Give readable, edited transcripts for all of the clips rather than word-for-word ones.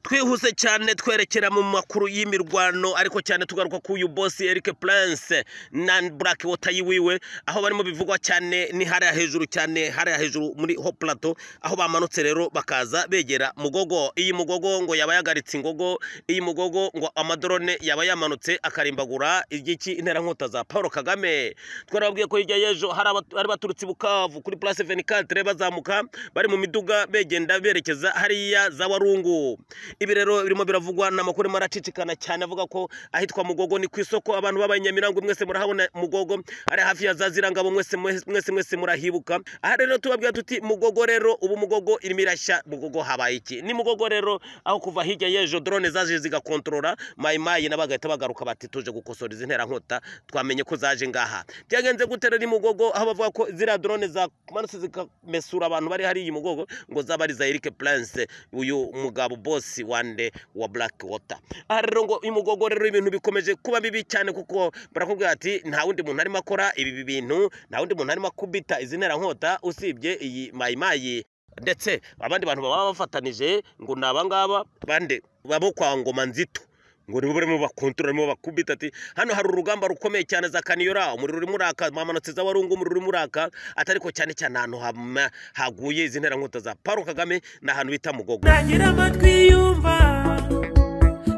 twihuse cyane twerekera mu makuru y'imirwano ariko cyane tugaruka ku uyu boss Eric Prince na Blackwater yiwiwe aho barimo bivugwa cyane ni hariya hejuru cyane hariya hejuru muri Ho Plateau aho bamanutse rero bakaza begera Mugogo. Iyi Mugogo ngo yaba yagaritse ingogo, iyi Mugogo ngo amadrone yaba yamanutse akarimbagura igiki intera nkota za Paul Kagame. Twarabwiye ko hirya yejo hari baturutse Bukavu kuri Place 24 bazamuka bari mu miduga begenda berekeza hariya za Warungu. Ibi rero birimo biravugwa n'amakuru maracicikana cyane avuga ko ahitwa Mugogo ni kwisoko abantu b'abanyamirango mwese murahabona Mugogo ari hafi ya Zazirangabo mwese murahibuka. Aha rero tubabwira tuti Mugogo rero ubu Mugogo irimo irashya. Mugogo habaye iki? Ni Mugogo rero aho kuva hirya yejo drone zaje zigakontorora mayimayi nabagahita bagaruka bati tuje gukosora izi ntera nkota twamenye ko zaje ngaha. Byagenze gutera ni Mugogo aho bavuga ko zira drone za manutse zikamesura abantu bari hari iyi Mugogo ngo zabari za Eric Prince uyu mugabo boss wande wa Blackwater. Aha rero ngo Mugogo rero ibintu bikomeje kuba bibi cyane kuko barakubwira ati nta wundi muntu arimo akora ibi bintu, nta wundi muntu arimo kubita izi ntera nkota usibye iyi mayimayi ndetse abandi bantu baba bafatanije ngo nabangaba bande babo kwa Ngoma Nzito ngo nibo barimo bakontorora barimo bakubita ati hano hari urugamba rukomeye cyane za Kaniyora umuriro uri muraka mamanutse za Warungu umuriro uri muraka atariko cyane cyane ahantu haguye izi ntera nkota za Paul Kagame na ahantu bita Mugogo. Nagira amatwi yumva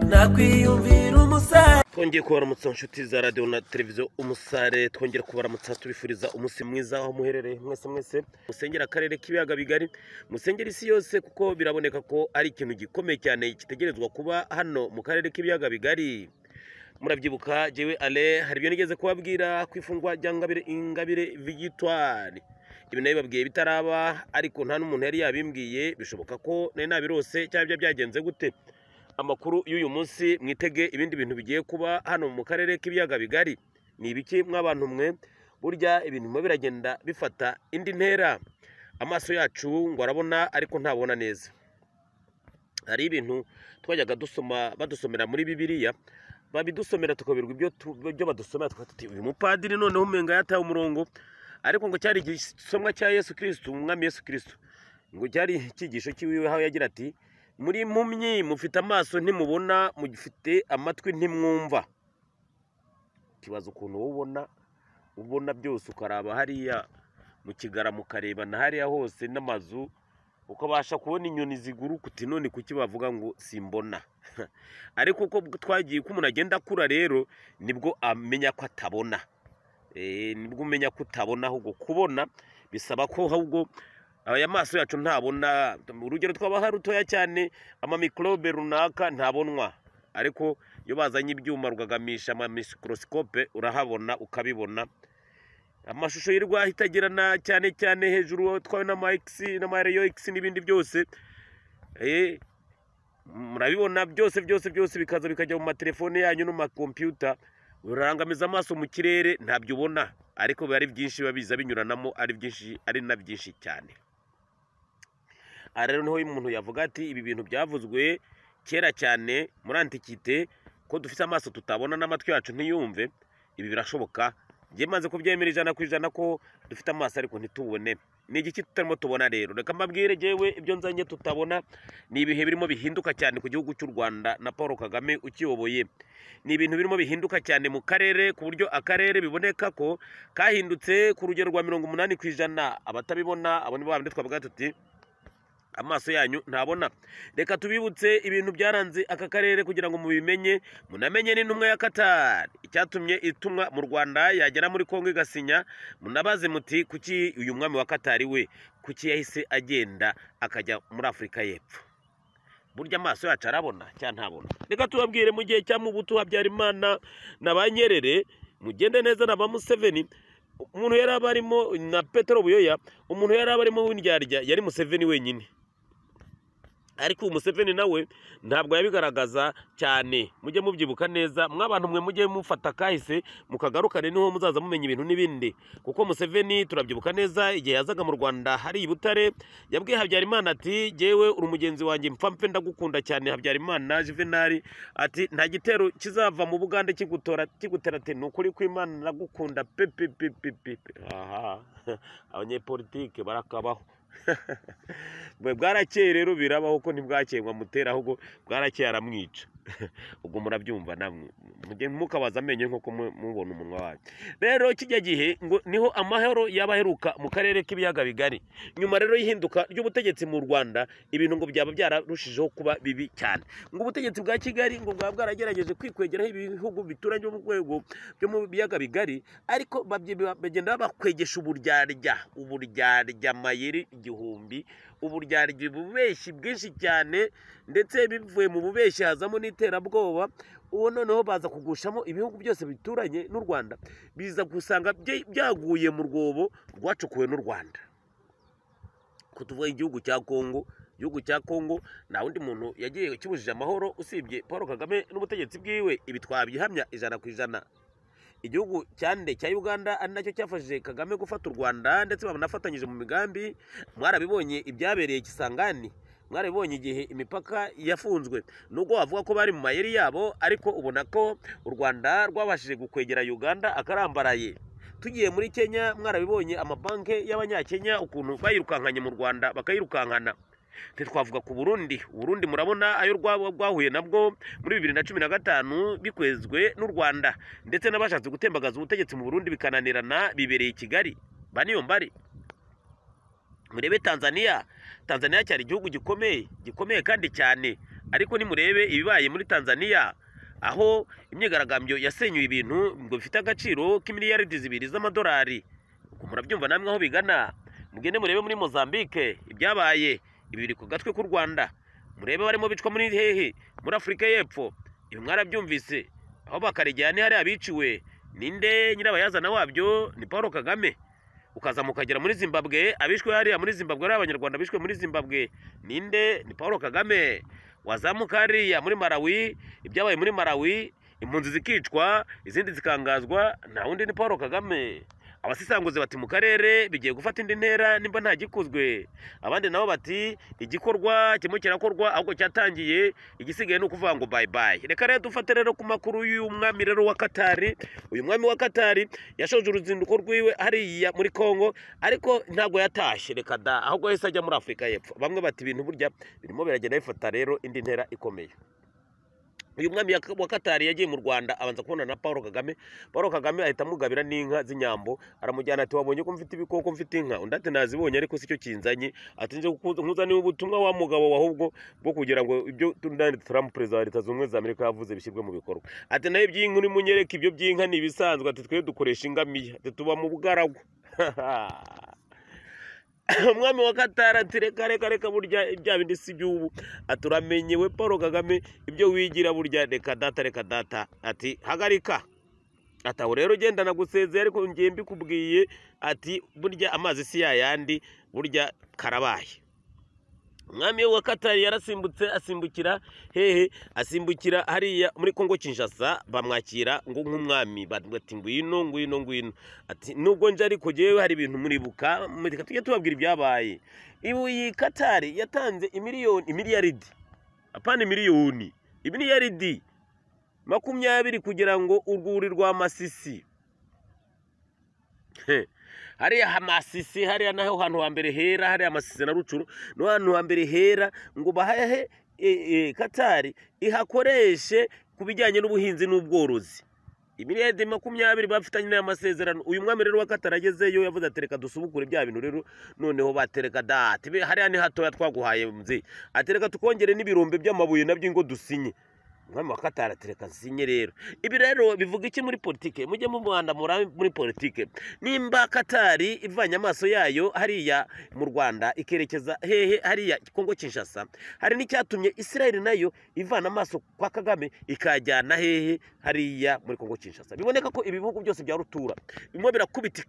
nakwiyumvira umusare. Twongeye kubaramutsa inshuti za radio na televiziyo Umusare, twongera kubaramutsa tubifuriza umunsi mwiza aho muherereye mwese musengera akarere k'ibiyaga bigari, musengera isi yose kuko biraboneka ko ari ikintu gikomeye cyane kitegerezwa kuba hano mu karere k'ibiyaga bigari. Murabyibuka jewe ale hari byo nigeze kubabwira kwifungwa rya Ingabire Victoire. Ibi nayo babwiye bitaraba ariko nta n'umuntu yari yabimbwiye, bishoboka ko nari nabirose cyangwa byagenze gute. Amakuru y'uyu munsi mwitege ibindi bintu bigiye kuba hano mu karere k'ibiyaga bigari. Ni ibiki mw'abantu mwe burya ibintu mo biragenda bifata indi ntera. Amaso yacu ngo arabona ariko ntabona neza. Hari ibintu twajyaga badusomera muri Bibiliya, babidusomera tukabirwa ibyo badusomera tukati uyu mupadiri noneho umenga yataye umurongo, ariko ngo cyari igisomwa cya Yesu Kristo, umwami Yesu Kristo. Ngo cyari ikigisho cy'iwiwe aho yagira ati muri impumyi mufite amaso ntimubona, mugifite amatwi ntimwumva. Kibazo ukuntu ubona byose ukaraba hariya mu Kigara mukareba na hariya hose n'amazu ukabasha kubona inyoni ziguruka uti none kuki bavuga ngo simbona. Ariko uko twagiye ko umuntu agenda akura rero nibwo amenya ko atabona. Nibwo umenya ko utabona, ahubwo kubona bisaba ko ahubwo aya maso yacu ntabona. Urugero twabaha rutoya cyane amamikrobe runaka ntabonwa, ariko iyo bazanye ibyuma rugagamisha amamicroscope urahabona ukabibona. Amashusho y'irwa hitagirana cyane cyane hejuru twawe na X na Mario X n'ibindi byose murabibona byose bikaza bikajya mu matelefone yanyu no mu computer, urangamiza amaso mu kirere ntabyo ubona, ariko bari byinshi babiza binyuranamo ari byinshi ari na byinshi cyane. Rero niho umuntu yavuga ati ibi bintu byavuzwe kera cyane muri antikite ko dufite amaso tutabona n'amatwi yacu ntiyumve. Ibi birashoboka, ngiye maze kubyemera 100% ko dufite amaso ariko ntitubone. Ni igiki tutarimo tubona rero? Reka mbabwire jewe ibyo nzanye tutabona ni ibihe birimo bihinduka cyane ku gihugu cy'u Rwanda na Paul Kagame ukiyoboye. Ni ibintu birimo bihinduka cyane mu karere ku buryo akarere biboneka ko kahindutse ku rugero rwa 80%. Abatabibona abo nibo bandi twavuga tuti amaso yanyu ntabona. Reka tubibutse ibintu byaranze aka karere kugira ngo mubimenye, munamenye n'intumwa ya Qatar icyatumye itumwa mu Rwanda yagera muri Kongo igasinya. Munabaze muti kuki uyu mwami wa Qatar we kuki yahise agenda akajya muri Afrika y'Epfo. Burya amaso yacu arabona cyangwa ntabona? Reka tubabwire mu gihe cya Mubutu Habyarimana na Banyerere mugende neza na ba Museveni. Umuntu yari abarimo na Petero Buyoya, umuntu yari abarimo w'indyarya yari Museveni wenyine. Ariko Museveni nawe ntabwo yabigaragaza cyane. Mujye mubyibuka neza mw'abantu mwe mujye mufata kahise mukagarukane niho muzaza mumenya ibintu n'ibindi. Kuko Museveni turabyibuka neza igihe yazaga mu Rwanda hari ibutare yabwiye Habyarimana ati jewe uri umugenzi wanjye mpampe ndagukunda cyane. Habyarimana Juvenal ati nta gitero kizava mu Bugande kigutera te nukuri kw'Imana ndagukunda pepe. Aha abanyepolitike barakabaho bwarakeye rero birabaho ko ntibwakeye ngo amutera ahubwo bwarakeye aramwica ubwo murabyumva namwe mukabaza amenyo nk'uko mubona umunwa wanyu rero kijya gihe ngo niho amahoro yabaheruka mu karere k'ibiyaga bigari nyuma rero y'ihinduka ry'ubutegetsi mu Rwanda ibintu ngo byaba byararushijeho kuba bibi cyane ngo ubutegetsi bwa Kigali ngo bwaba bwaragerageje kwikwegeraho ibihugu bituranye mu rwego byo mu biyaga bigari ariko bagenda bakwegesha uburyarya mayeri igihumbi uburyarya bubeshyi bwinshi cyane ndetse bivuye mu bubeshyi hazamo n'iterabwoba uwo noneho baza kugushamo ibihugu byose bituranye n'u Rwanda biza gusanga byaguye mu rwobo rwacukuwe n'u Rwanda kutuvuga igihugu cya Kongo nta wundi muntu yagiye kibujije amahoro usibye Paul Kagame n'ubutegetsi bwiwe ibi twabihamya 100%. Igihugu cyande cya Uganda ari nacyo cyafashije Kagame gufata u Rwanda ndetse banafatanyije mu migambi mwarabibonye ibyabereye Kisangani mwarabibonye igihe imipaka yafunzwe nubwo bavuga ko bari mu mayeri yabo ariko ubona ko u Rwanda rwabashije gukwegera Uganda akarambaraye tugiye muri Kenya mwarabibonye amabanke y'abanyakenya ukuntu bayirukankanye mu Rwanda bakayirukankana twavuga ku Burundi murabona ayo rwahuye nabwo muri 2015 bikwezwe n'u Rwanda ndetse n'abashatse gutembagaza ubutegetsi mu Burundi bikananirana bibereye i Kigali baniyo mbari murebe Tanzania cyari igihugu gikomeye kandi cyane ariko nimurebe ibibaye muri Tanzania aho imyigaragambyo yasenyuye ibintu ngo bifite agaciro k'imiliyaridi 2 z'amadolari murabyumva namwe aho bigana mugende murebe muri Mozambique ibyabaye ibiri ku gatwe k'u Rwanda murebe barimo bicwa muri hehe muri Afrika y'Epfo ibi mwarabyumvise aho bakaregera hari abiciwe ninde nyirabayazana wabyo ni Paul Kagame ukaza mukagera muri Zimbabwe abishwe hariya muri Zimbabwe ari abanyarwanda bishwe muri Zimbabwe ninde ni Paul Kagame wazamuka hariya muri Malawi ibyabaye muri Malawi impunzi zikicwa izindi zikangazwa nta wundi ni Paul Kagame abasisanguze bati mu karere bigiye gufata indi ntera nimba nta gikuzwe abandi nabo bati igikorwa kimwe kirakorwa ahubwo cyatangiye igisigaye no kuvuga ngo bye bye reka rero dufate rero ku makuru y'umwami rero wa Katari uyu mwami wa Katari yashoje uruzinduko rwiwe hariya muri Kongo ariko ntago yatashye reka da ahubwo yahise ajya muri Afrika y'Epfo bamwe bati ibintu burya birimo biragenda bifata rero indi ntera ikomeye uyu mwami wa Katari yagiye mu Rwanda abanza kubona na Paul Kagame ahita amugabira n'inka z'inyambo aramujyana ati wabonye ko mfite ibikoko mfite inka undi ati nazibonye ariko sicyo kinzanye ati nje nkuzaniye ubutumwa wa mugabo wahubwo bwo kugira ngo ibyo Donald Trump president wa Leta Zunze Ubumwe za Amerika yavuze bishyirwe mu bikorwa ati nayo by'inka uri munyereka ibyo by'inka ni ibisanzwe ati twe dukoresha ingamiya ati tuba mu bugaragwa umwami wa Katari ati reka burya ibya bindi si by'ubu aturamenyewe Paul Kagame ibyo wigira burya reka data ati hagarika ataho rero genda nagusezeye ariko ngiye mbikubwiye ati burya amazi si yayandi burya karabaye umwami wa Katari yarasimbutse asimbukira hehe asimbukira hariya muri Kongo Kinshasa bamwakira ngo nk'umwami bati ngwino ati nubwo nje ariko jewe hari ibintu muribuka mureka tujye tubabwira ibyabaye iyi Katari yatanze imiliyaridi apana miliyoni imiliyaridi 20 kugira ngo urwuri rwa Masisi hariya Hamasisi hariya naho hantu hambere hera hariya Masisi na Rucuru no hantu hambere hera ngo bahahe Katari ihakoreshe kubijyanye n'ubuhinzi n'ubworozi imiliyaridi 20 bafitanye n'amasezerano uyu mwami rero wa Katari agezeyo yavuze atereka dusubukure bya bintu rero noneho batereka date hariya ni hatoya twaguhaye mze atereka tukongere n'ibirombe by'amabuye nabyo ngo dusinye umwami wa Katari atereka nsinye rero ibi rero bivuga iki muri politike mujye mu Rwanda muri politike nimba Katari ivanye amaso yayo hariya mu Rwanda ikerekeza hehe hariya Kongo Kinshasa hari n'icyatumye Israel nayo ivana amaso kwa Kagame ikajyana hehe hariya muri Kongo Kinshasa biboneka ko ibihugu byose bya rutura bimwe birakubita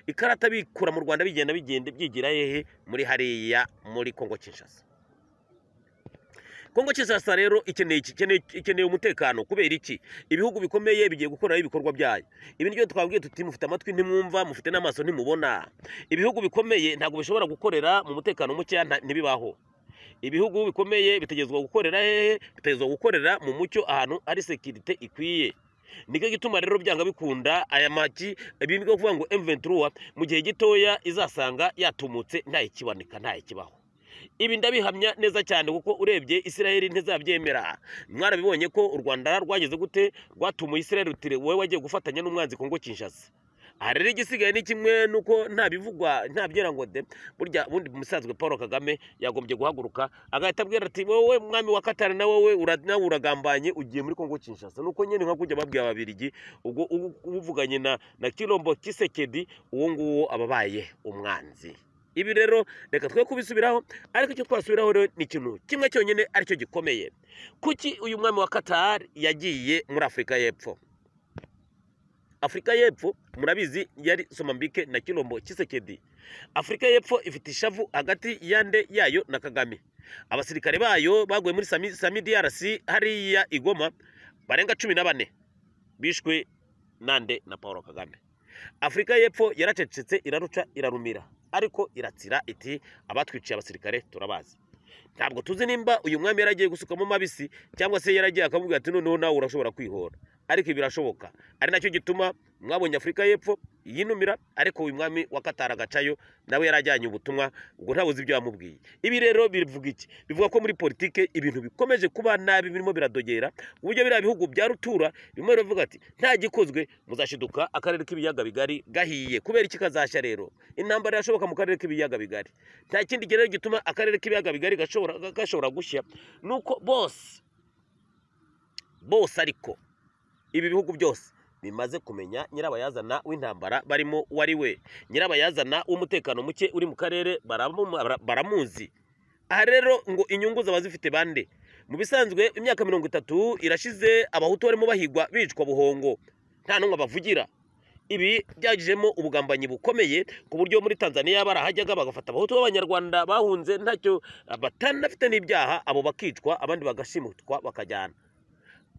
ikarata bikura mu Rwanda bigenda byigira hehe muri hariya muri Kongo Kinshasa Kongo Kinshasa rero ikeneye umutekano kubera iki ibihugu bikomeye bigiye gukora ibikorwa byayo ibi nibyo twabwiye tuti mufite amatwi ntimwumva mufite n'amaso ntimubona ibihugu bikomeye ntago bishobora gukorera mu mutekano muke ntibibaho ibihugu bikomeye bitegezwa gukorera hehe bitegezwa gukorera mu mucyo ahantu ari security ikwiye nicyo gituma rero byanga bikunda aya maki ibindi byo kuvuga ngo M23 mu gihe gitoya izasanga yatumutse nta ikiboneka nta ikibaho. Ibi ndabihamya neza cyane kuko urebye Israel ntizabyemera. Mwarabibonye ko u Rwanda rwageze gute rwatumuye Israel rutire wowe wagiye gufatanya n'umwanzi Kongo Kinshasa. Aha rero igisigaye ni kimwe nuko nta bivugwa nta byera ngo de burya bundi musanzwe Paul Kagame yagombye guhaguruka agahita abwira ati wowe mwami wa Katari na wowe uragambanye ugiye muri Kongo Kinshasa. Nuko nyene nka kujya babwiye ababirigi ubwo uvuganye na Kilombo Kisekedi uwo nguwo ababaye umwanzi. Ibi rero reka twe kubisubiraho, ariko icyo twasubiraho rero ni ikintu kimwe cyonyine aricyo gikomeye. Kuki uyu mwami wa Qatar yagiye muri Afrika y'Epfo? Afrika y'Epfo murabizi yari Somambike na Kilombo Kisekedi. Afrika y'Epfo ifite ishavu hagati yande yayo na Kagame. Abasirikare bayo baguye muri Sami DRC hariya Igoma barenga 14 bishwe nande na Paul Kagame. Afrika y'Epfo yaracecetse iraruca irarumira, ariko iratsira iti abatwiciye abasirikare turabazi. Ntabwo tuzi nimba uyu mwami yaragiye gusukamo mabisi cyangwa se yaragiye akavuga ati noneho nawe urashobora kwihora, ariko birashoboka. Ari nacyo gituma mwabonye Afrika y'Epfo yinumira, ariko uyu mwami wa Qatar agacayo nawe yarajyanye ubutumwa ubwo ntabuzi ibyo yamubwiye. Ibi rero bivuga iki? Bivuga ko muri politike ibintu bikomeje kuba nabi birimo biradogera, uburyo bira bihugu bya rutura bimwe bivuga ati nta gikozwe muzashiduka akarere k'ibiyaga bigari gahiye. Kubera iki kazashya rero? Intambara yashoboka mu karere k'ibiyaga bigari. Nta kindi rero gituma akarere k'ibiyaga bigari gashobora gushya nuko bose ariko ibi bihugu byose bimaze kumenya nyirabayazana w'intambara barimo wari we, nyirabayazana w'umutekano muke uri mu karere baramuzi. Aha rero ngo inyungu z'abazifite bande? Mu bisanzwe imyaka 30 irashize abahutu barimo bahigwa bicwa buhongo, nta numwe bavugira. Ibi byagijemo ubugambanyi bukomeye ku buryo muri Tanzania barahajyaga bagafata abahutu b'abanyarwanda bahunze ntacyo batanafite n'ibyaha, abo bakicwa abandi bagashimutwa bakajyana.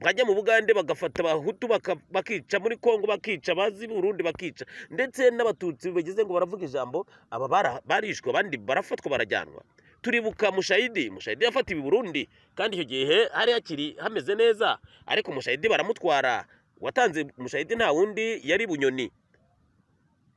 Bajya mu Bugande bagafata abahutu bakica, muri Kongo bakica, bazi Burundi bakica, ndetse n'abatutsi bagize ngo baravuga ijambo aba barishwe abandi barafatwa barajyanwa. Turibuka Mushayidi yafatiwe i Burundi kandi icyo gihe hari hakiri hameze neza, ariko Mushayidi baramutwara. Watanze Mushayidi nta wundi yari Bunyoni.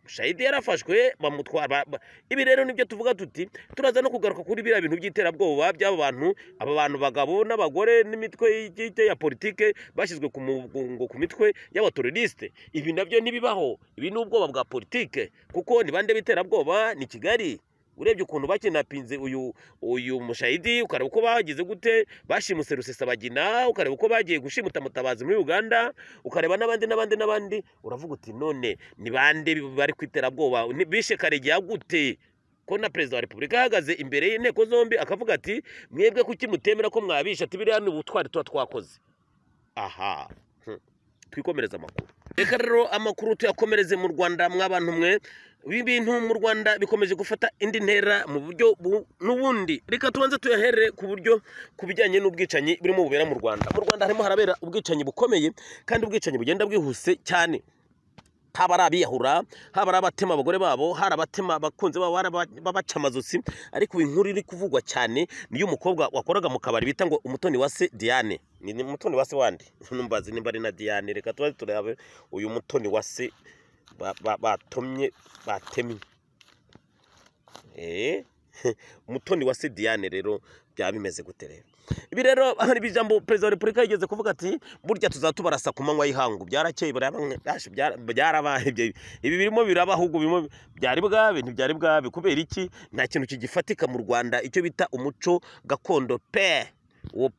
Mushayidi yarafashwe bamutwara. Ibi rero nibyo tuvuga tuti turaza no kugaruka kuri bira bintu by'iterabwoba by'aba bantu, aba bantu bagabo n'abagore n'imitwe ya politike bashyizwe ku mitwe y'abateroriste. Ibi nabyo nibibaho, ibi n'ubwoba bwa politike, kuko ni bande biterabwoba ni Kigali. Urebye ukuntu bakinapinze uyu Mushayidi, ukareba uko bagize gute bashimuse Rusesabagina, ukareba uko bagiye gushimuta Mutabazi muri Uganda, ukareba n'abandi, uravuga uti none ni bande bari kwiterabwoba? Bishe Karegeya gute? Ko na Perezida wa Repubulika ahagaze imbere y'inteko zombi akavuga ati mwebwe kuki mutemera ko mwabisha? Ati biriya ni ubutwari tuba twakoze. Aha, twikomereza amakuru. Reka rero amakuru tuyakomereze mu Rwanda. Mwabantu mwe, ibintu mu Rwanda bikomeje gufata indi ntera mu buryo n'ubundi. Reka tubanze tuyahere ku buryo kubijyanye n'ubwicanyi burimo bubera mu Rwanda. Mu Rwanda harimo harabera ubwicanyi bukomeye kandi ubwicanyi bugenda bwihuse cyane. Haba arabiyahura, haba arabatema abagore babo, hari abatema bakunze babaca amazosi. Ariko inkuru iri kuvugwa cyane niyo umukobwa wakoraga mu kabari bita ngo Umutoni Wase Diane. Ni Umutoni Wase wandi numbazi nimba ari na Diane. Reka tubaze turabe uyu Umutoni Wase batemye. Umutoni Wase Diane rero byabimeze gute rero? Ibi rero hari bijambo Perezida wa Repubulika yigeze kuvuga ati burya tuzatubarasa ku manywa y'ihangu. Byarakeye byarabaye. Ibi birimo birabahubwo birimo byari bwabe ntibyari bwabe. Kubera iki? Nta kintu kigifatika mu Rwanda icyo bita umuco gakondo pe. Uwo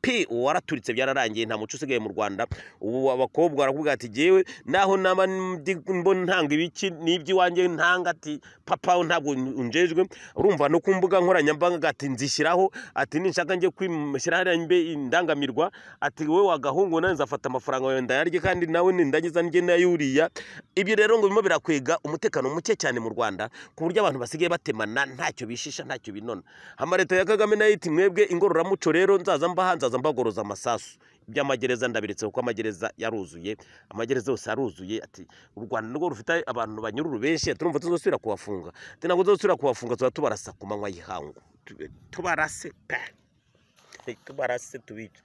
waraturitse byararangiye, nta muco usigaye mu Rwanda. Ubu abakobwa baravuga ati jewe naho naba mbona ntanga ibiki n'ibyi wanjye ntanga, ati papa ntabwo unjejwe. Urumva no kumbuga nkoranyambaga ati nzishyiraho, ati ninshaka ngiye kwimushyira imbe indangamirwa, ati wowe wagahungu nanze afata amafaranga yawe ndayarye kandi nawe nindagiza nge nayuriya. Ibi rero ngo bimo birakwega umutekano muke cyane mu Rwanda ku buryo abantu basigaye batemana ntacyo bishisha ntacyo binona. Amareta ya Kagame nayo iti mwebwe ingororamuco rero nzaza mbagoroza amasasu. Iby'amagereza ndabiretse kuko amagereza yaruzuye, amagereza yose yaruzuye. Ati u Rwanda nirwo rufite abantu banyururu benshi, turumva tuzosubira kubafunga. Ati ntabwo tuzosubira kubafunga, tubarasa ku manywa y'ihangu. Tubarase pe, tubarase tubice.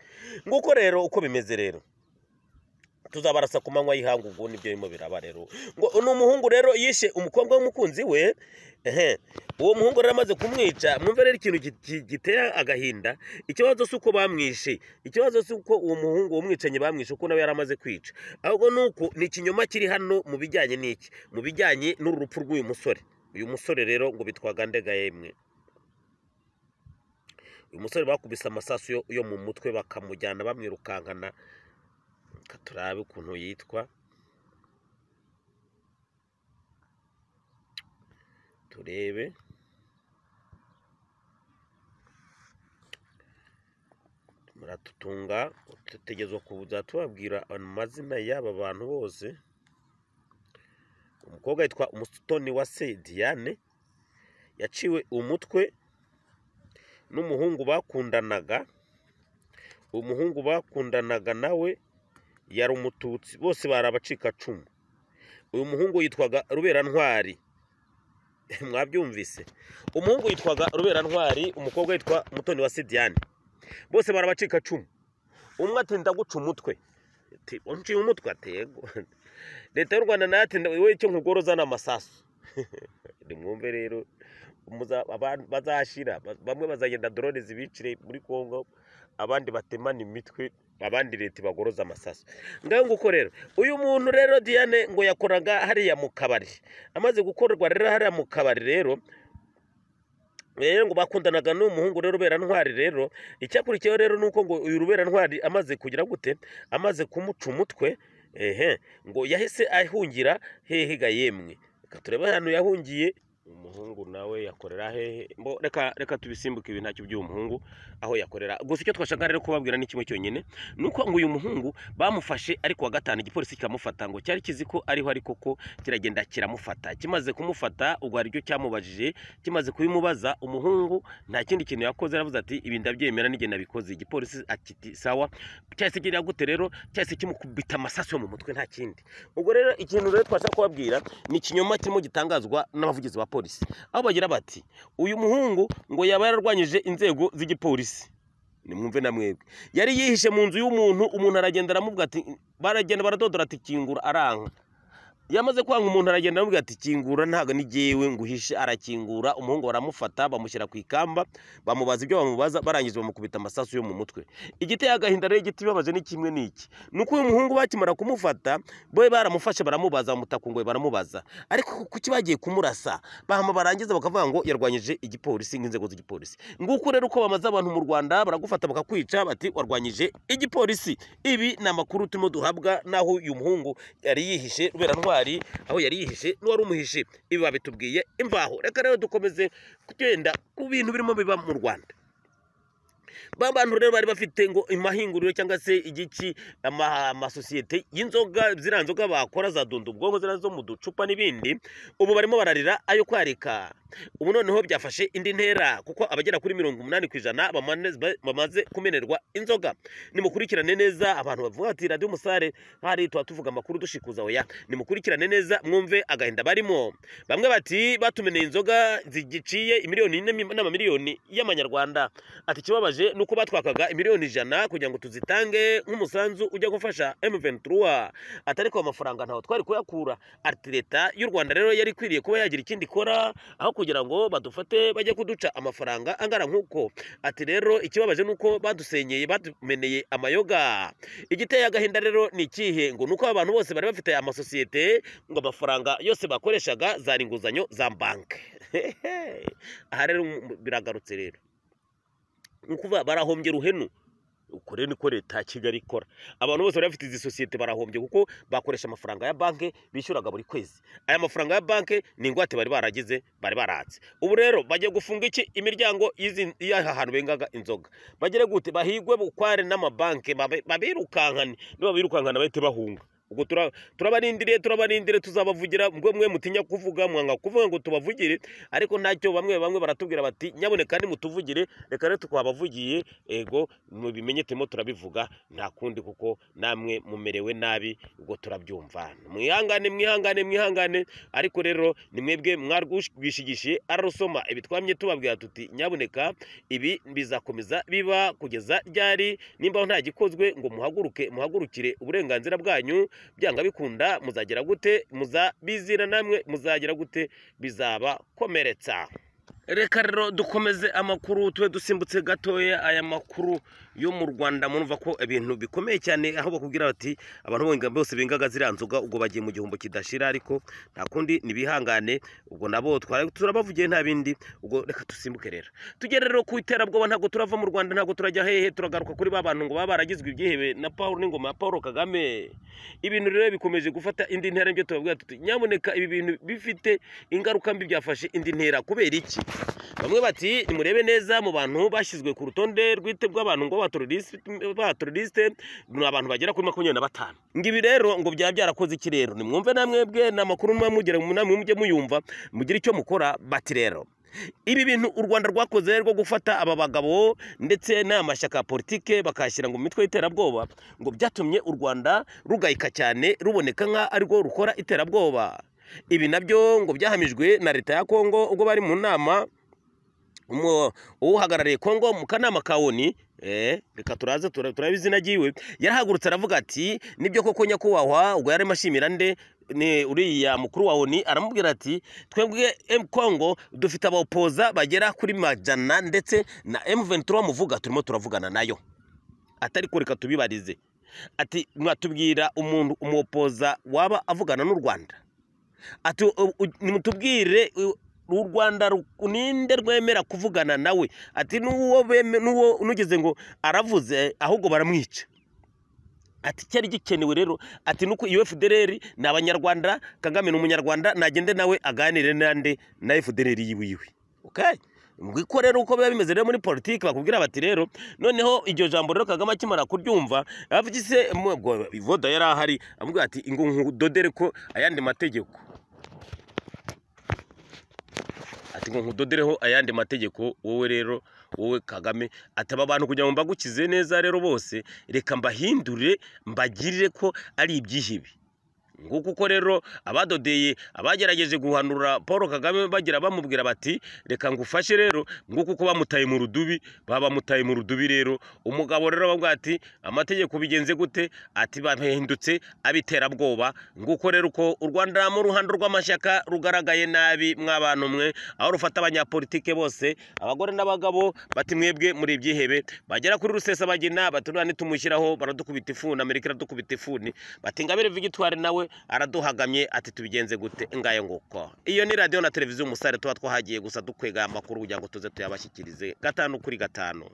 Nguko rero uko bimeze rero tuzabarasa ku manywa y'ihanga. Ubwo nibyo birimo biraba rero, ngo n'umuhungu rero yishe umukobwa w'umukunzi we. Uwo muhungu rero amaze kumwica, mwumve rero ikintu giteye agahinda. Ikibazo si uko bamwishe, ikibazo si uko uwo muhungu w'umwicanyi bamwishe uko nawe yaramaze kwica, ahubwo nuko ni ikinyoma kiri hano mu bijyanye n'iki, mu bijyanye n'urupfu rw'uyu musore. Uyu musore rero ngo bitwaga Ndega yemwe. Uyu musore bakubise amasasu yo mu mutwe bakamujyana bamwirukankana. Turabe ukuntu yitwa, turebe. Muratutunga tutegezwa kuza tubabwira amazina y'aba bantu bose. Umukobwa yitwa Umutoniwase Diane, yaciwe umutwe n'umuhungu bakundanaga. Umuhungu bakundanaga nawe yari umututsi, bose bari abacikacumu. Uyu muhungu yitwaga Ruberantwari. Mwabyumvise, umuhungu yitwaga Ruberantwari, umukobwa yitwa Umutoniwase Diane, bose bari abacikacumu. Umwe ati ndaguca umutwe, ati unciye umutwe, atego leta y'u Rwanda nayo ati wowe icyo nkugoroza n'amasasu. Nimwumve rero bazashira, bamwe bazagenda drone zibicire muri Kongo, abandi batemana imitwe, abandi leta bagoroza amasasu. Ngaho nguko rero uyu muntu rero Diane ngo yakoraga hariya mu kabari. Amaze gukorerwa rero hariya mu kabari rero ngo bakundanaga n'umuhungu rero Ruberantwari. Rero icyakurikiyeho rero nuko ngo uyu Ruberantwari amaze kugira gute, amaze kumuca umutwe, ngo yahise ahungira hehe yemwe. Turebe hano yahungiye. Umuhungu nawe yakorera hehe? Reka tubisimbuke ibi ntacyo by'uwo muhungu aho yakorera. Gusa icyo twashaka rero kubabwira ni kimwe cyonyine, nuko ngo uyu muhungu bamufashe ariko wa gatanu igipolisi kiramufata, ngo cyari kizi ko ariho ariko ko kiragenda kiramufata. Kimaze kumufata ubwo hari icyo cyamubajije, kimaze kubimubaza umuhungu nta kindi kintu yakoze, aravuze ati ibi ndabyemera nige nabikoze. Igipolisi ati sawa. Cyahise kigira gute rero, cyahise kimukubita amasasu yo mu mutwe, nta kindi. Ubwo rero ikintu rero twashaka kubabwira ni ikinyoma kirimo gitangazwa n'abavugizi ba polisi, aho bagira bati uyu muhungu ngo yaba yararwanyije inzego z'igipolisi. Nimwumve na mwebwe, yari yihishe mu nzu y'umuntu, umuntu aragenda aramubwira ati, baragenda baradodora ati kingura, aranka. Yamaze kwanga umuntu aragenda aramubwira ati kingura, ntago ni jewe nguhishe. Arakingura, umuhungu baramufata bamushyira ku ikamba, bamubaza ibyo bamubaza, barangije bamukubita amasasu yo mu mutwe. Igiteye agahinda rero, igiti bibabaje ni kimwe n'iki, nuko uyu muhungu bakimara kumufata boye baramufashe baramubaza, mutakungoye baramubaza, ariko kuki bagiye kumurasa bahama barangiza bakavuga ngo yarwanyije igipolisi nk'inzego z'igipolisi. Nguko rero uko bamaze abantu mu Rwanda, baragufata bakakwica bati warwanyije igipolisi. Ibi ni amakuru turimo duhabwa naho uyu muhungu yari yihishe Ruberantwari, aho yari yihishe n'uwari umuhishe. Ibi babitubwiye imvaho. Reka rero dukomeze kugenda ku bintu birimo biba mu Rwanda. Bantu rero bari bafite ngo imahinguriro cyangwa se igici amasosiyete y'inzoga, ziriya nzoga bakora za Dundu ubwonko, ziriya zo mu ducupa n'ibindi, ubu barimo bararira ayo kwarika. Ubu noneho byafashe indi ntera, kuko abagera kuri 80% bamaze kumenerwa inzoga. Nimukurikirane neza, abantu bavuga ati Radio Umusare hari tuvuga amakuru dushikuza oya. Nimukurikirane neza mwumve agahinda barimo. Bamwe bati batumeneye inzoga zigiciye imiliyoni n'amamiliyoni y'amanyarwanda. Ati kibabaje nuko batwakaga imiliyoni 100 kugira ngo tuzitange nk'umusanzu ujya gufasha M23. Atari ko amafaranga ntaho twari kuyakura. Ati leta y'u Rwanda rero yari kwiriye kuba yagira ikindi kora, aho kugira ngo badufate bajye kuduca amafaranga angana nk'uko. Ati rero ikibabaje nuko badusenyeye, batumeneye amayoga. Igiteye agahinda rero ni ikihe, ngo nuko abantu bose bari bafite amasosiyete, ngo amafaranga yose bakoreshaga zari inguzanyo za banki. Aha rero biragarutse rero, nukuva barahombye ruhenu. Uko rero niko leta ya Kigali ikora. Abantu bose bari bafite izi sosiyete barahombye, kuko bakoresha amafaranga ya banki bishyuraga buri kwezi. Aya mafaranga ya banki ni ingwate bari baragize, bari baratse. Ubu rero bagiye gufunga iki imiryango y'aha hantu bengaga inzoga. Bagire gute bahigwe bukware n'amabanki, babirukankane, niba birukankana bahite bahunga. ubwo turabarindire tuzabavugira ubwo mwe mutinya kuvuga mwanga kuvuga ngo tubavugire ariko ntacyo bamwe baratubwira bati nyaboneka ni mutuvugire reka rero twabavugiye ego mubimenye temo turabivuga nta kundi kuko namwe mumerewe nabi ubwo turabyumva mwihangane ariko rero ni mwebwe mwarwishigishiye arusoma ibitwamye tubabwira tuti nyaboneka ibi bizakomeza biba kugeza ryari nimba nta gikozwe ngo muhagurukire uburenganzira bwanyu byanga bikunda muzagera gute muzabizira namwe muzagera gute bizaba komeretsa reka rero dukomeze amakuru tube dusimbutse gatoya aya makuru yo mu Rwanda murumva ko ibintu bikomeye cyane aho bakubwira bati abantu bose bingaga ziranzuga ubwo bagiye mu gihombo kidashira ariko nta kundi nibihangane ubwo nabo turabavugiye nta bindi ubwo reka dusimbuke rero tugere rero ku iterabwoba ntago turava mu Rwanda ntago turajya hehe turagaruka kuri babantu ngo baragizwe ibyihebe na Paul n'ingoma ya Paul Kagame ibintu rero bikomeje gufata indi ntera nbyo tubabwira tuti nyamuneka ibi bintu bifite ingaruka mbi byafashe indi ntera kubera iki bamwe bati nimurebe neza mu bantu bashyizwe ku rutonde rwite bw'abantu ngo abateroriste ni abantu bagera kuri 25 ngibi rero ngo byaba byarakoze iki rero nimwumve namwebwe namakuru mwamugira namwe mujye muyumva mugira icyo mukora bati rero ibi bintu u Rwanda rwakoze rwo gufata aba bagabo ndetse n'amashyaka politike bakashyira ngo mitwe y'iterabwoba ngo byatumye u Rwanda rugayika cyane ruboneka nka ariko rukora iterabwoba ibi nabyo ngo byahamijwe na leta ya Kongo ubwo bari mu nama uhagarariye Kongo mu kanama ka ONU reka turaza turabizina giwe yarahagurutse aravuga ati nibyo koko nyakubahwa ubwo yari mashimira nde ni uriya mukuru wa ONU aramubwira ati twebwe Kongo dufite abapoza bagera kuri majana ndetse na M23 muvuga turimo turavugana nayo atari ko reka tubibarize ati mwatubwira umuntu umupoza waba avugana n'u Rwanda ati nimutubwire u Rwanda ninde rwemera kuvugana nawe ati nuwo nugeze ngo aravuze ahubwo baramwica ati cyari gikenewe rero ati nuko FDLR na abanyarwanda Kagame n'umunyarwanda nagende nawe aganire nande na FDLR yiwiwe okay ngiko rero uko biba bimeze rero muri politiki bakubwira bati rero noneho iryo jambo rero Kagame akimara kuryumva avugise Ivoda yari ahari amubwira ati ngo nkudodere ko ayandi mategeko ati ngo nkudodereho ayandi mategeko wowe rero wowe Kagame ataba abantu kugira ngo mbagukize neza rero bose reka mbahindure mbagirire ko ari ibyihibi nguko rero abadodeye abagerageje guhanura Paul Kagame bagira bamubwira bati reka ngufashe rero nguko bamutaye mu rudubi babamutaye mu rudubi rero umugabo rero bavuga ati amategeko bigenze gute ati bahindutse abiterabwoba nguko rero uko u Rwanda mu ruhando rw'amashyaka rugaragaye nabi mwabantu mwe aho rufata abanyapolitike bose abagore n'abagabo bati mwebwe muri ibyihebe bagera kuri Rusesabagina baturana nitumushyiraho baradukubita ifuni Amerika iradukubita ifuni bati Ingabire Victoire nawe araduhagamye ati tubigenze gute ngayo nguko iyo ni radio na televiziyo umusare tuba twahagiye gusa dukwega amakuru kugira ngo tuze tuyabashyikirize 5 kuri 5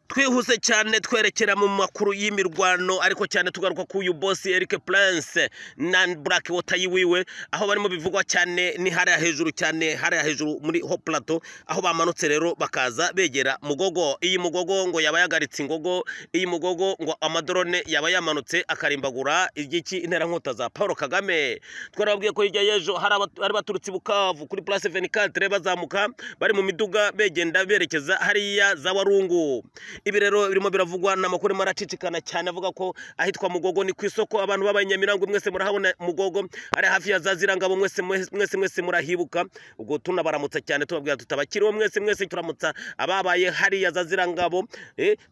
twihuse cyane twerekera mu makuru y'imirwano ariko cyane tugaruka ku uyu boss Eric Prince na Black Water yiwiwe aho barimo bivugwa cyane ni hariya hejuru cyane hariya hejuru muri Ho Plateau aho bamanutse rero bakaza begera Mugogo iyi Mugogo ngo yaba yagaritse ingogo iyi Mugogo ngo amadrone yaba yamanutse akarimbagura igiki intera nkota za Paul Kagame twarabwiye ko hirya yejo hari baturutse Bukavu kuri Place 24 bazamuka bari mu miduga begenda berekeza hariya za Warungu ibi rero birimo biravugwa n'amakuru maracicikana cyane avuga ko ahitwa Mugogo ni ku isoko abantu b'abanyamirango mwese murahabona Mugogo ari hafi ya Zazirangabo mwese murahibuka ubwo tunabaramutsa cyane tubabwira tutabakiriho mwese turamutsa ababaye hari ya Zazirangabo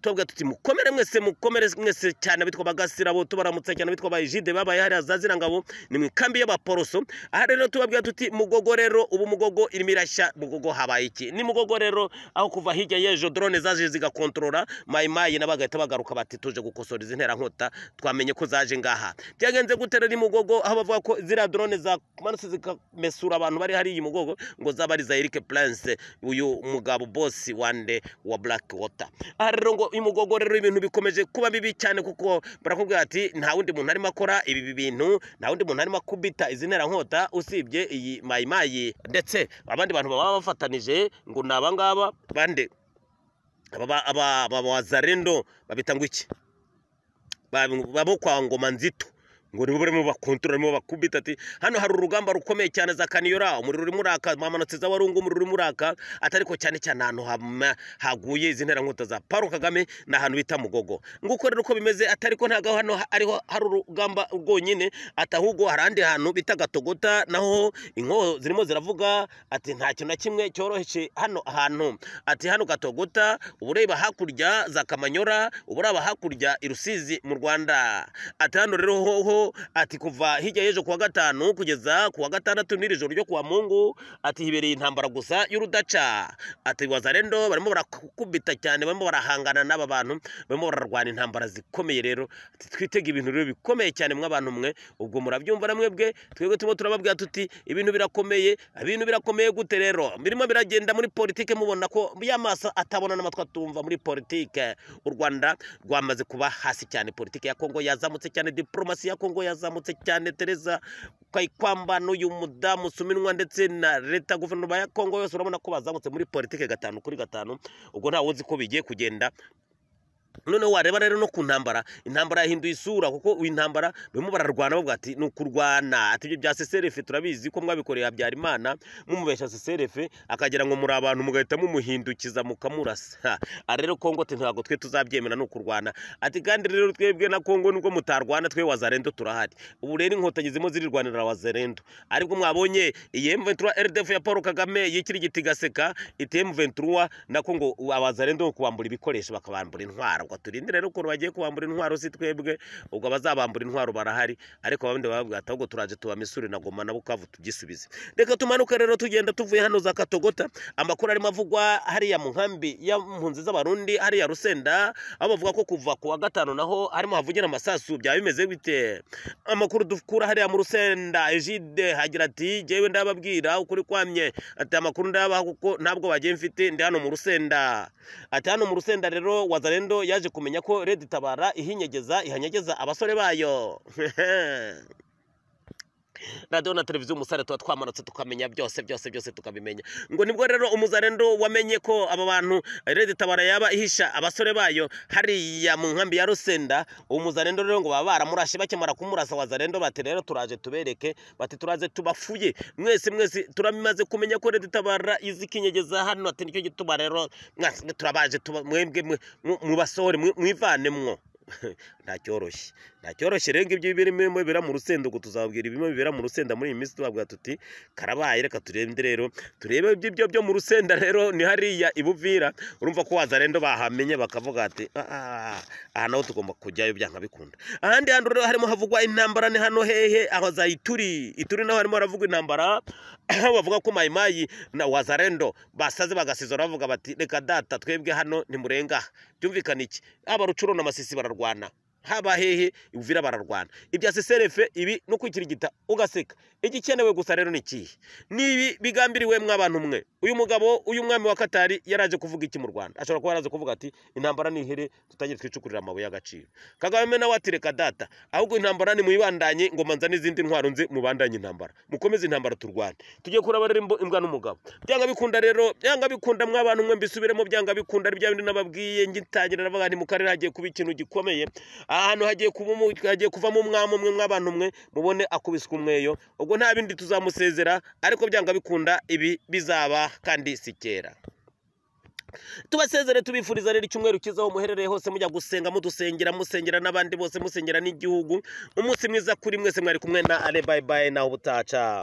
tubabwira tuti mukomere mwese cyane bitwa Bagasirabo tubaramutsa cyane bitwa Bayijide babaye hari ya Zazirangabo ni mu kambi y'abaporoso aha rero tubabwira tuti Mugogo rero ubu Mugogo irimirashya Mugogo habaye iki ni Mugogo rero aho kuva hirya yejo drone zaje zigakontrola mayimayi nabagahita bagaruka bati tuje gukosora izi ntera nkota twamenye ko zaje ngaha byagenze gutera ni Mugogo aho bavuga ko zira drone za manutse zikamesura abantu bari hari iyi Mugogo ngo zabari za Eric Prince uyu mugabo boss wande wa Black Water aha rero ngo uyu Mugogo rero ibintu bikomeje kuba bibi cyane kuko barakubwira ati nta wundi muntu arimo akora ibi bintu nta wundi muntu arimo kubita izi ntera nkota usibye iyi mayimayi ndetse abandi bantu baba bafatanije ngo nabangaba bande aba wazarendo babita ngo iki babo kwa Ngoma Nzito ngo nibo barimo bakontorora barimo bakubita ati hano hari urugamba rukomeye cyane za Kaniyora umuriro urimo uraka mamanutse za Warungu umuriro urimo uraka atariko cyane cyane ahantu haguye izi nterankota za Paul Kagame na ahantu bita Mugogo nguko rero uko bimeze atariko ntago hano ariho hari urugamba rwonyine atahubwo harandi hantu bita Gatogota naho inko zirimo ziravuga ati nta kintu na kimwe cyoroheje hano ahantu ati hano Gatogota ubureba hakurya za Kamanyora uburaba hakurya irusizi mu Rwanda ati hano rero ho ati kuva hirya yejo kuwa gatanu kugeza kuwa gatandatu n'irijoro ryo kuwa Mungu ati hibereye intambara gusa y'urudaca ati Wazalendo barimo barakubita cyane barimo barahangana n'aba bantu barimo bararwana intambara zikomeye rero ati twitega ibintu rero bikomeye cyane mw'abantu mwe ubwo murabyumva namwe bwe twebwe turimo turababwira tuti ibintu birakomeye gute rero birimo biragenda muri politike mubona ko y'amaso atabona n'amatwa tumva muri politike u Rwanda rwamaze kuba hasi cyane politike ya Kongo yazamutse cyane diplomasi ya Kongo yazamutse cyane Teresa Kayikwamba n'uyu mudamu Suminwa ndetse na leta guverinoma ya Kongo yose urabona ko bazamutse muri politike 5-5 ubwo nta wuzi ko bigiye kugenda none wareba rero no ku intambara yahinduye isura kuko intambara bimo bararwana bavuga ati nukurwana ati ibyo bya CCRF turabizi ko mwabikoreye Habyarimana mumubesha CCRF akagira ngo muri abantu mugahita mumuhindukiza mukamurasa rero Kongo ati ntago twe tuzabyemera nukurwana ati kandi rero twebwe na Kongo nubwo mutarwana twe Wazalendo turahari ubu rero inkotanyi zimo zirirwanira Wazalendo ariko mwabonye iyi M23 RDF ya Paul Kagame yikiri gitigaseka iti M23 nako ngo Wazalendo kubambura ibikoresho bakabambura intwaro ngo turinde rero ko bagiye kubambura intwaro si twebwe ubwo bazabambura intwaro barahari ariko abandi bababwira ati ahubwo turaje tubamisure na Goma na Bukavu tugisubize reka tumanuka rero tugenda tuvuye hano za Katogota amakuru arimo avugwa hari ya munkambi ya mpunzi z'abarundi hari ya Rusenda abo bavuga ko kuva ku wa gatanu naho harimo havugira amasasu bya bimeze bite amakuru dukura hari ya mu Rusenda Egide hagira ati jewe ndababwira ukuri kwamye ati amakuru ndabaha kuko ntabwo bagiye mfite ndi hano mu Rusenda ati hano mu Rusenda rero Wazalendo yaje kumenya ko Red Tabara ihanyegeza abasore bayo radio na televiziyo umusare tuba twamanutse tukamenya byose tukabimenya ngo nibwo rero umuzalendo wamenye ko aba bantu Red Tabara yaba ihisha abasore bayo hari ya mu nkambi ya Rusenda umuzalendo rero ngo baba baramurashe bakemara kumurasa Wazalendo bati rero turaje tubereke bati turaje tubafuye mwese turamimaze kumenya ko Red Tabara izikinyegeza hano ati nicyo gituma rero turabaje mwembwe mu basore mwivanemwo ntacyoroshye rero ibyo birimo bibera mu Rusenda ngo tuzabwira ibimo bibera mu Rusenda muri iyi minsi tubabwira tuti karabaye reka turende rero turebe ibyo byo mu Rusenda rero ni hariya ibuvira urumva ko Wazalendo bahamenye bakavuga ati aha naho tugomba kujyayo byanka bikunda ahandi handi rero harimo havugwa intambara ni hano hehe aho za Ituri naho harimo haravugwa intambara bavuga ko Mayimayi na Wazalendo basaze bagasizora bavuga bati reka data twebwe hano ntimurenga byumvikana iki aba Rucuro na Masisi bararwana haba hehe uvira bararwana ibya CCRF ibi no kwikirigita ugaseka igikenewe gusa rero nikihe nibi bigambiriwe mw'abantu mwe uyu mugabo uyu mwami wa Katari yaraje kuvuga iki mu Rwanda ashobora kuba yaraje kuvuga ati intambara ni here tutangire twicukurira amabuye y'agaciro Kagame na watireka data ahubwo intambara ni muyibandanye ngo manza n'izindi ntwaro nze mubandanye intambara mukomeze intambara turwane tujye kurabarira imbwa n'umugabo byanga bikunda rero byanga bikunda mw'abantu mwe mbisubiremo byanga bikunda ari bya bindi nababwiye ngitangirira bavuga ni mu karere hagiye kuba ikintu gikomeye ahantu hagiye kuvamo umwami umwe mw'abantu mwe mubone akubiswe umweyo ubwo nta bindi tuzamusezera ariko byanga bikunda ibi bizaba kandi sikera tubasezere tubifuriza rero icyumweru kizaho muherereye hose mujya gusenga musengera n'abandi bose musengera n'igihugu umunsi mwiza kuri mwese mwari kumwe na bye bye naho butaca